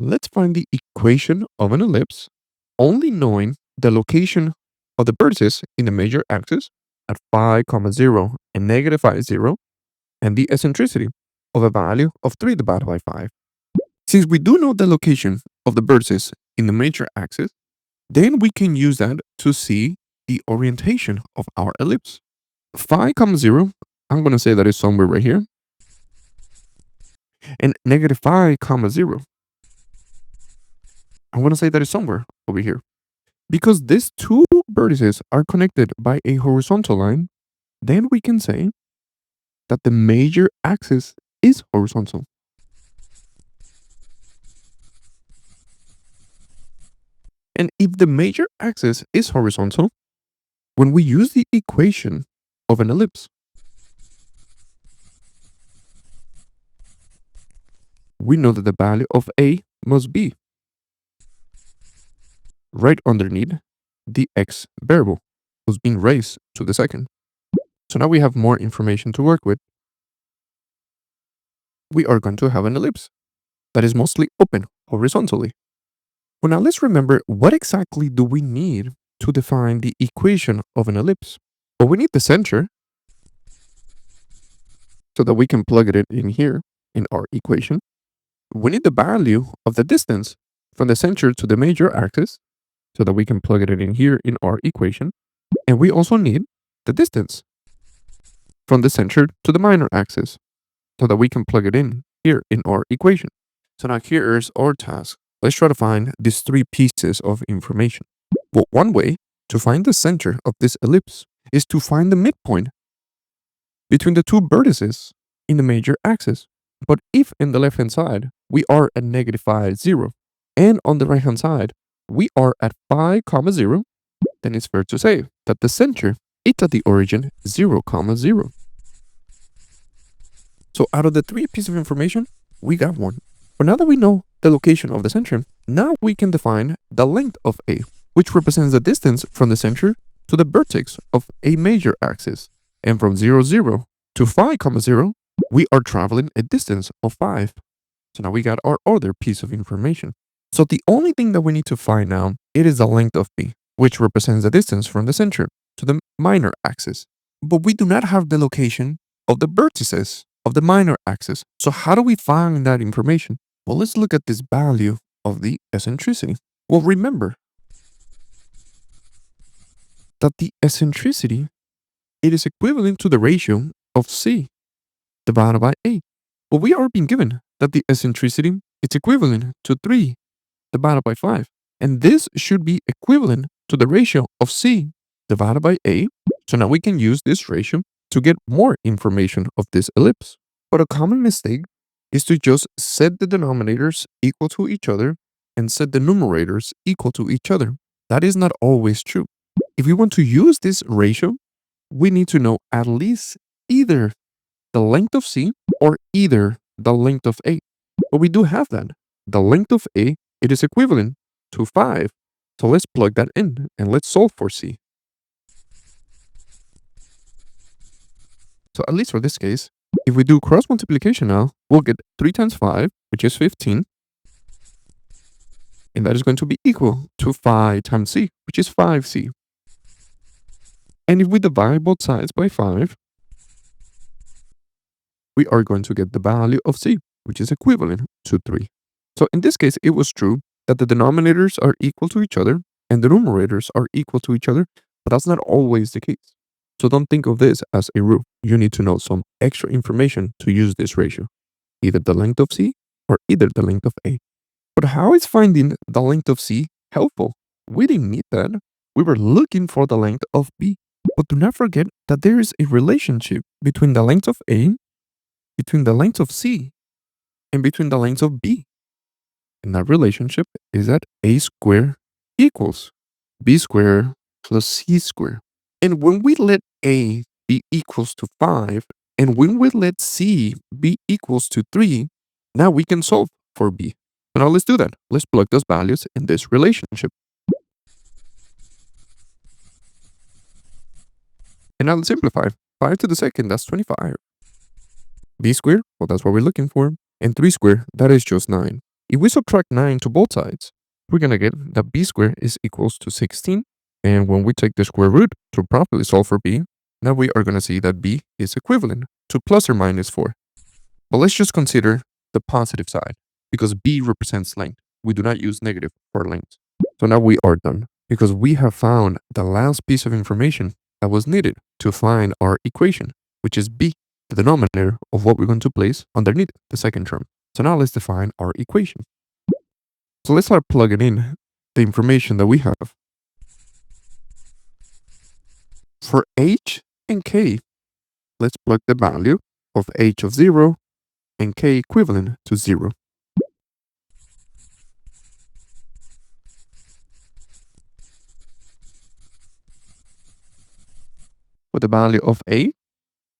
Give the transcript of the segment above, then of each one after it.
Let's find the equation of an ellipse, only knowing the location of the vertices in the major axis at phi, 0 and negative phi 0, and the eccentricity of a value of 3 divided by 5. Since we do know the location of the vertices in the major axis, then we can use that to see the orientation of our ellipse. Phi, 0, I'm going to say that is somewhere right here, and negative phi, 0, I want to say that is somewhere over here. Because these two vertices are connected by a horizontal line, then we can say that the major axis is horizontal. And if the major axis is horizontal, when we use the equation of an ellipse, we know that the value of A must be right underneath the x variable, who's being raised to the second. So now we have more information to work with. We are going to have an ellipse that is mostly open horizontally. Well, now let's remember, what exactly do we need to define the equation of an ellipse? Well, we need the center so that we can plug it in here in our equation. We need the value of the distance from the center to the major axis so that we can plug it in here in our equation. And we also need the distance from the center to the minor axis so that we can plug it in here in our equation. So now here's our task. Let's try to find these three pieces of information. Well, one way to find the center of this ellipse is to find the midpoint between the two vertices in the major axis. But if in the left-hand side, we are at negative phi 0, and on the right-hand side, we are at phi, 0, then it's fair to say that the center is at the origin 0, 0. So out of the three pieces of information, we got one. But now that we know the location of the center, now we can define the length of A, which represents the distance from the center to the vertex of a major axis. And from 0, 0 to phi, 0, we are traveling a distance of 5. So now we got our other piece of information. So the only thing that we need to find now, it is the length of B, which represents the distance from the center to the minor axis. But we do not have the location of the vertices of the minor axis. So how do we find that information? Well, let's look at this value of the eccentricity. Well, remember that the eccentricity, it is equivalent to the ratio of C divided by A. Well, we are being given that the eccentricity is equivalent to 3 divided by 5. And this should be equivalent to the ratio of C divided by A. So now we can use this ratio to get more information of this ellipse. But a common mistake is to just set the denominators equal to each other and set the numerators equal to each other. That is not always true. If we want to use this ratio, we need to know at least either the length of C or either the length of A. But we do have that. The length of A, it is equivalent to 5. So let's plug that in and let's solve for C. So at least for this case, if we do cross multiplication now, we'll get 3 times 5, which is 15. And that is going to be equal to 5 times C, which is 5C. And if we divide both sides by 5, we are going to get the value of C, which is equivalent to 3. So in this case, it was true that the denominators are equal to each other and the numerators are equal to each other, but that's not always the case. So don't think of this as a rule. You need to know some extra information to use this ratio, either the length of C or either the length of A. But how is finding the length of C helpful? We didn't need that. We were looking for the length of B. But do not forget that there is a relationship between the length of A, between the length of C, and between the length of B. And that relationship is that A squared equals B squared plus C squared. And when we let A be equals to 5, and when we let C be equals to 3, now we can solve for B. So now let's do that. Let's plug those values in this relationship. And now let's simplify. 5 to the second, that's 25. B squared, well, that's what we're looking for. And 3 squared, that is just 9. If we subtract 9 to both sides, we're going to get that b squared is equals to 16. And when we take the square root to properly solve for b, now we are going to see that b is equivalent to plus or minus 4. But let's just consider the positive side, because b represents length. We do not use negative for length. So now we are done, because we have found the last piece of information that was needed to find our equation, which is b, the denominator of what we're going to place underneath the second term. So now let's define our equation. So let's start plugging in the information that we have. For h and k, let's plug the value of h of 0 and k equivalent to 0. For the value of a,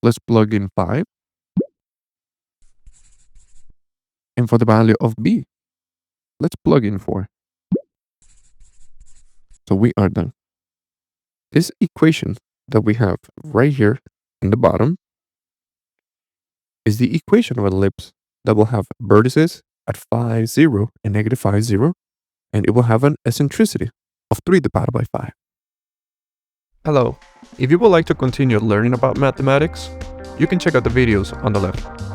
let's plug in 5. And for the value of b, let's plug in 4. So we are done. This equation that we have right here in the bottom is the equation of an ellipse that will have vertices at 5, 0, and negative 5, 0, and it will have an eccentricity of 3 divided by 5. Hello. If you would like to continue learning about mathematics, you can check out the videos on the left.